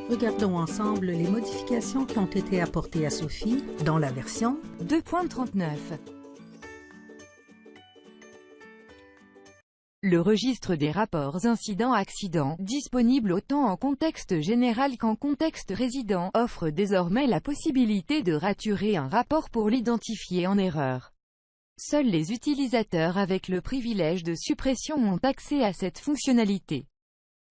Regardons ensemble les modifications qui ont été apportées à Sophie dans la version 2.39. Le registre des rapports incidents-accidents, disponible autant en contexte général qu'en contexte résident, offre désormais la possibilité de raturer un rapport pour l'identifier en erreur. Seuls les utilisateurs avec le privilège de suppression ont accès à cette fonctionnalité.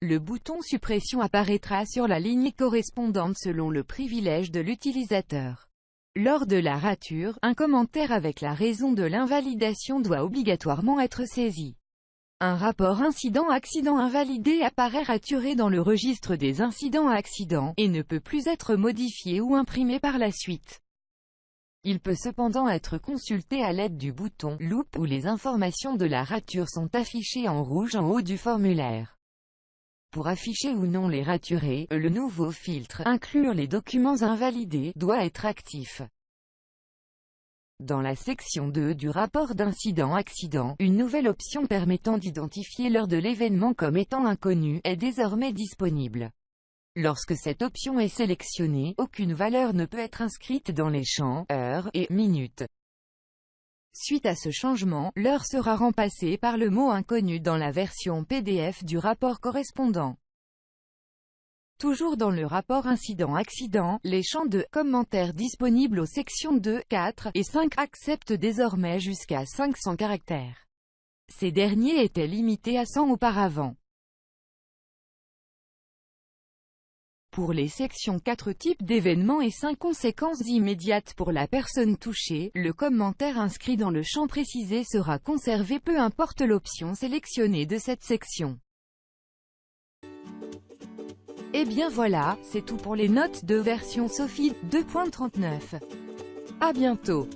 Le bouton suppression apparaîtra sur la ligne correspondante selon le privilège de l'utilisateur. Lors de la rature, un commentaire avec la raison de l'invalidation doit obligatoirement être saisi. Un rapport incident-accident invalidé apparaît raturé dans le registre des incidents-accidents, et ne peut plus être modifié ou imprimé par la suite. Il peut cependant être consulté à l'aide du bouton « Loupe » où les informations de la rature sont affichées en rouge en haut du formulaire. Pour afficher ou non les raturés, le nouveau filtre « Inclure les documents invalidés » doit être actif. Dans la section 2 du rapport d'incident-accident, une nouvelle option permettant d'identifier l'heure de l'événement comme étant inconnue est désormais disponible. Lorsque cette option est sélectionnée, aucune valeur ne peut être inscrite dans les champs « heure » et « minute ». Suite à ce changement, l'heure sera remplacée par le mot inconnu dans la version PDF du rapport correspondant. Toujours dans le rapport incident-accident, les champs de « commentaires » disponibles aux sections 2, 4 et 5 acceptent désormais jusqu'à 500 caractères. Ces derniers étaient limités à 100 auparavant. Pour les sections 4 types d'événements et 5 conséquences immédiates pour la personne touchée, le commentaire inscrit dans le champ précisé sera conservé peu importe l'option sélectionnée de cette section. Et bien voilà, c'est tout pour les notes de version Sophie 2.39. À bientôt.